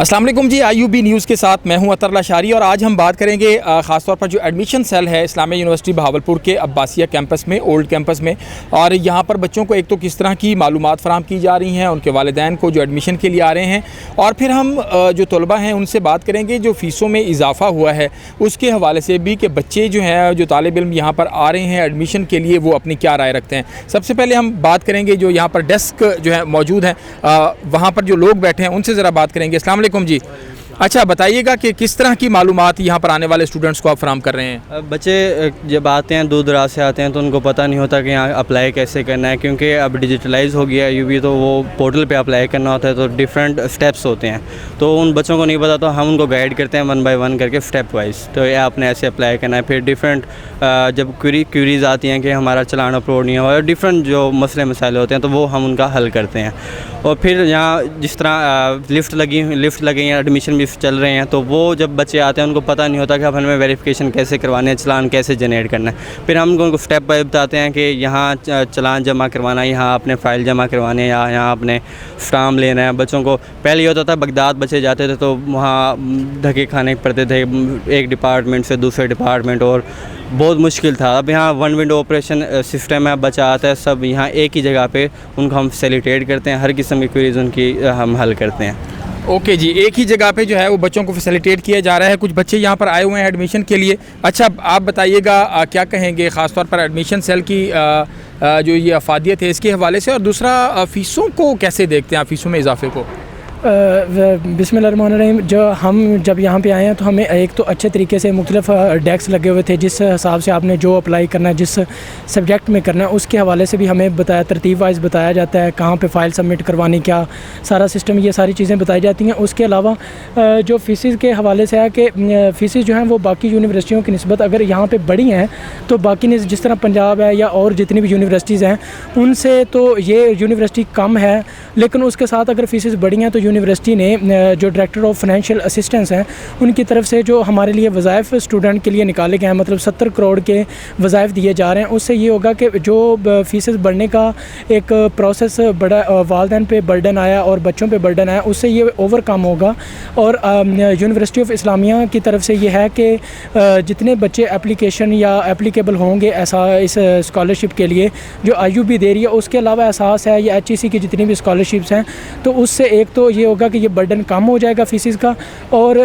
अस्सलाम वालेकुम जी, IUB news के साथ मैं हूं अतर लाशारी और आज हम बात करेंगे ख़ासतौर पर जो एडमिशन सेल है इस्लामिया यूनिवर्सिटी बहावलपुर के अब्बासिया कैंपस में, ओल्ड कैंपस में। और यहां पर बच्चों को एक तो किस तरह की मालूमात फ़राहम की जा रही हैं, उनके वालिदैन को जो एडमिशन के लिए आ रहे हैं, और फिर हम जो तलबा हैं उनसे बात करेंगे जो फ़ीसों में इजाफ़ा हुआ है उसके हवाले से भी कि बच्चे जो हैं, जो तालिब इल्म यहाँ पर आ रहे हैं एडमिशन के लिए, वो अपनी क्या राय रखते हैं। सबसे पहले हम बात करेंगे जो यहाँ पर डेस्क जो है मौजूद हैं, वहाँ पर जो लोग बैठे हैं उनसे ज़रा बात करेंगे। अस्सलाम वालेकुम जी। अच्छा, बताइएगा कि किस तरह की मालूमात यहाँ पर आने वाले स्टूडेंट्स को आप फराहम कर रहे हैं। बच्चे जब आते हैं, दूर दराज से आते हैं, तो उनको पता नहीं होता कि यहाँ अप्लाई कैसे करना है, क्योंकि अब डिजिटलाइज हो गया IUB, तो वो पोर्टल पे अप्लाई करना होता है, तो डिफरेंट स्टेप्स होते हैं, तो उन बच्चों को नहीं पता, तो हम उनको गाइड करते हैं 1 बाय 1 करके स्टेप वाइज। तो ये आपने ऐसे अप्लाई करना है। फिर डिफरेंट जब क्यूरीज़ आती हैं कि हमारा चलान अपलोड नहीं हुआ, डिफरेंट जो मसले मसाइल होते हैं, तो वो हम उनका हल करते हैं। और फिर यहाँ जिस तरह लिफ्ट लगी हैं, एडमिशन भी चल रहे हैं, तो वो जब बच्चे आते हैं उनको पता नहीं होता कि अब हमें वेरिफिकेशन कैसे करवाने हैं, चलान कैसे जनरेट करना है। फिर हम उनको स्टेप बाय बताते हैं कि यहाँ चलान जमा करवाना है, यहाँ अपने फ़ाइल जमा करवाने हैं, या यहाँ अपने स्टाम्प लेना है। बच्चों को पहले ये होता था, बगदाद बच्चे जाते थे तो वहाँ धक्के खाने पड़ते थे एक डिपार्टमेंट से दूसरे डिपार्टमेंट, और बहुत मुश्किल था। अब यहाँ 1 विंडो ऑपरेशन सिस्टम है, बच्चा आता है सब यहाँ एक ही जगह पे, उनको हम फैसिलिटेट करते हैं, हर किस्म की क्वेरीज उनकी हम हल करते हैं। ओके जी, एक ही जगह पे जो है वो बच्चों को फैसिलिटेट किया जा रहा है। कुछ बच्चे यहाँ पर आए हुए हैं एडमिशन के लिए। अच्छा, आप बताइएगा क्या कहेंगे ख़ासतौर पर एडमिशन सेल की जो ये अफादियत है इसके हवाले से, और दूसरा फ़ीसों को कैसे देखते हैं आप, फ़ीसों में इजाफे को। बिस्मिल्लाहिर्रहमानिर्रहीम। जब यहाँ पे आए हैं तो हमें एक तो अच्छे तरीके से मुख्तलिफ डेस्क लगे हुए थे, जिस हिसाब से आपने जो अप्लाई करना है, जिस सब्जेक्ट में करना है, उसके हवाले से भी हमें बताया, तरतीब वाइज बताया जाता है, कहाँ पे फ़ाइल सबमिट करवानी, क्या सारा सिस्टम, ये सारी चीज़ें बताई जाती हैं। उसके अलावा जो फ़ीसेस के हवाले से है कि फ़ीसेस जो हैं वो बाकी यूनिवर्सिटियों की निस्बत अगर यहाँ पर बड़ी हैं, तो बाकी जिस तरह पंजाब है या और जितनी भी यूनिवर्सिटीज़ हैं उनसे तो ये यूनिवर्सिटी कम है, लेकिन उसके साथ अगर फ़ीसेस बड़ी हैं तो यूनिवर्सिटी ने जो डायरेक्टर ऑफ फाइनेंशियल असिस्टेंस हैं उनकी तरफ से जो हमारे लिए वज़ाइफ स्टूडेंट के लिए निकाले गए हैं, मतलब 70 करोड़ के वज़ाइफ दिए जा रहे हैं। उससे ये होगा कि जो फ़ीसेस बढ़ने का एक प्रोसेस बड़ा वालिदैन पे बर्डन आया और बच्चों पे बर्डन आया, उससे ये ओवरकम होगा। और यूनिवर्सिटी ऑफ इस्लामिया की तरफ से ये है कि जितने बच्चे एप्लीकेशन या एप्लीकेबल होंगे ऐसा इस स्कॉलरशिप के लिए जो IUB दे रही है, उसके अलावा एहसास है या HEC की जितनी भी स्कॉलरशिप्स हैं, तो उससे एक तो ये होगा कि ये बर्डन कम हो जाएगा फ़ीसेस का, और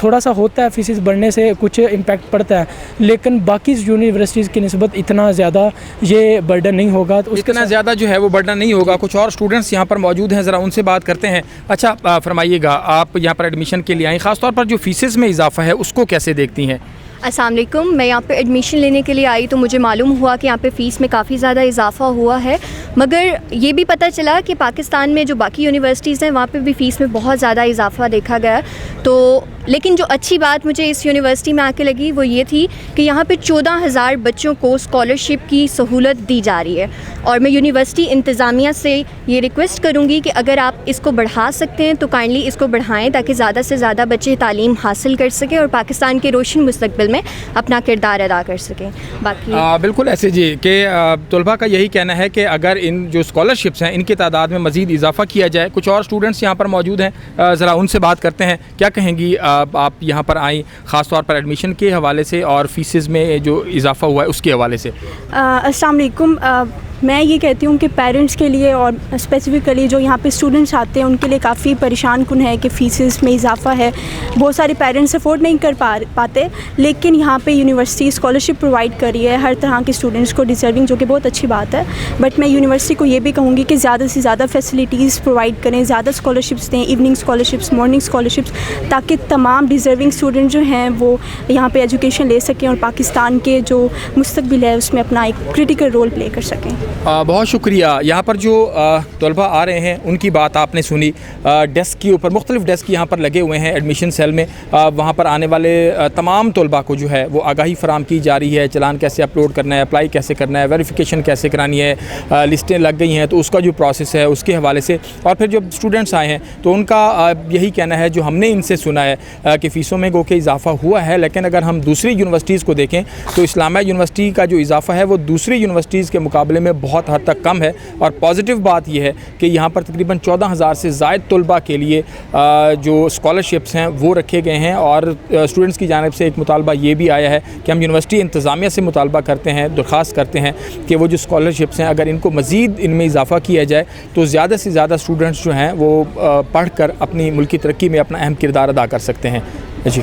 थोड़ा सा होता है फ़ीसेस बढ़ने से कुछ इम्पैक्ट पड़ता है, लेकिन बाकी यूनिवर्सिटीज़ की निस्बत इतना ज़्यादा ये बर्डन नहीं होगा। तो इतना ज़्यादा जो है वो बर्डन नहीं होगा। कुछ और स्टूडेंट्स यहाँ पर मौजूद हैं, ज़रा उनसे बात करते हैं। अच्छा, फरमाइएगा, आप यहाँ पर एडमिशन के लिए आई, ख़ासतौर पर जो फ़ीसेस में इजाफा है उसको कैसे देखती हैं। अस्सलाम वालेकुम। मैं यहाँ पे एडमिशन लेने के लिए आई तो मुझे मालूम हुआ कि यहाँ पे फ़ीस में काफ़ी ज़्यादा इजाफा हुआ है, मगर ये भी पता चला कि पाकिस्तान में जो बाकी यूनिवर्सिटीज़ हैं वहाँ पे भी फ़ीस में बहुत ज़्यादा इजाफा देखा गया। तो लेकिन जो अच्छी बात मुझे इस यूनिवर्सिटी में आके लगी वो ये थी कि यहाँ पे 14,000 बच्चों को स्कॉलरशिप की सहूलत दी जा रही है, और मैं यूनिवर्सिटी इंतज़ामिया से ये रिक्वेस्ट करूँगी कि अगर आप इसको बढ़ा सकते हैं तो काइंडली इसको बढ़ाएं, ताकि ज़्यादा से ज़्यादा बच्चे तालीम हासिल कर सकें और पाकिस्तान के रोशन मुस्तकबिल में अपना किरदार अदा कर सकें। बाकी बिल्कुल ऐसे जी कि तलबा का यही कहना है कि अगर इन जो स्कॉलरशिप्स हैं इनकी तादाद में मज़ीद इजाफा किया जाए। कुछ और स्टूडेंट्स यहाँ पर मौजूद हैं, ज़रा उनसे बात करते हैं। क्या कहेंगी आप यहाँ पर आई ख़ास तौर पर एडमिशन के हवाले से और फ़ीसेस में जो इजाफा हुआ है उसके हवाले से। अस्सलाम वालेकुम। मैं ये कहती हूँ कि पेरेंट्स के लिए और स्पेसिफ़िकली जो यहाँ पे स्टूडेंट्स आते हैं उनके लिए काफ़ी परेशान कुन है कि फ़ीसेस में इजाफा है। बहुत सारे पेरेंट्स अफोर्ड नहीं कर पाते, लेकिन यहाँ पे यूनिवर्सिटी स्कॉलरशिप प्रोवाइड कर रही है हर तरह के स्टूडेंट्स को डिज़र्विंग, जो कि बहुत अच्छी बात है। बट मैं यूनिवर्सिटी को ये भी कहूँगी कि ज़्यादा से ज़्यादा फैसिलिटीज़ प्रोवाइड करें, ज़्यादा स्कॉलरशिप्स दें, इवनिंग स्कॉलरशिप्स, मॉर्निंग स्कॉलरशिप्स, ताकि तमाम डिज़र्विंग स्टूडेंट जो हैं वो यहाँ पर एजुकेशन ले सकें और पाकिस्तान के जो मुस्तकबिल है उसमें अपना एक क्रिटिकल रोल प्ले कर सकें। बहुत शुक्रिया। यहाँ पर जो तलबा आ रहे हैं उनकी बात आपने सुनी। डेस्क के ऊपर मुख्तलिफ़ डेस्क यहाँ पर लगे हुए हैं एडमिशन सेल में। वहाँ पर आने वाले तमाम तलबा को जो है वो आगाही फ़राम की जा रही है, चलान कैसे अपलोड करना है, अप्लाई कैसे करना है, वेरिफिकेशन कैसे करानी है, लिस्टें लग गई हैं तो उसका जो प्रोसेस है उसके हवाले से। और फिर जब स्टूडेंट्स आए हैं तो उनका यही कहना है, जो हमने इनसे सुना है कि फ़ीसों में गो के इजाफ़ा हुआ है, लेकिन अगर हम दूसरी यूनिवर्सिटीज़ को देखें तो इस्लामिया यूनिवर्सिटी का जो इजाफ़ा है वो दूसरी यूनिवर्सिटीज़ के मुकाबले में बहुत हद तक कम है। और पॉजिटिव बात यह है कि यहाँ पर तकरीबन 14,000 से ज़ायद तलबा के लिए जो स्कॉलरशिप्स हैं वो रखे गए हैं। और स्टूडेंट्स की जानिब से एक मुतालबा ये भी आया है कि हम यूनिवर्सिटी इंतज़ामिया से मुतालबा करते हैं, दरख्वास्त करते हैं कि वो जो स्कॉलरशिप्स हैं अगर इनको मज़ीद इनमें इजाफ़ा किया जाए तो ज़्यादा से ज़्यादा स्टूडेंट्स जो हैं वो पढ़ कर अपनी मुल्की तरक्की में अपना अहम किरदार अदा कर सकते हैं। जी।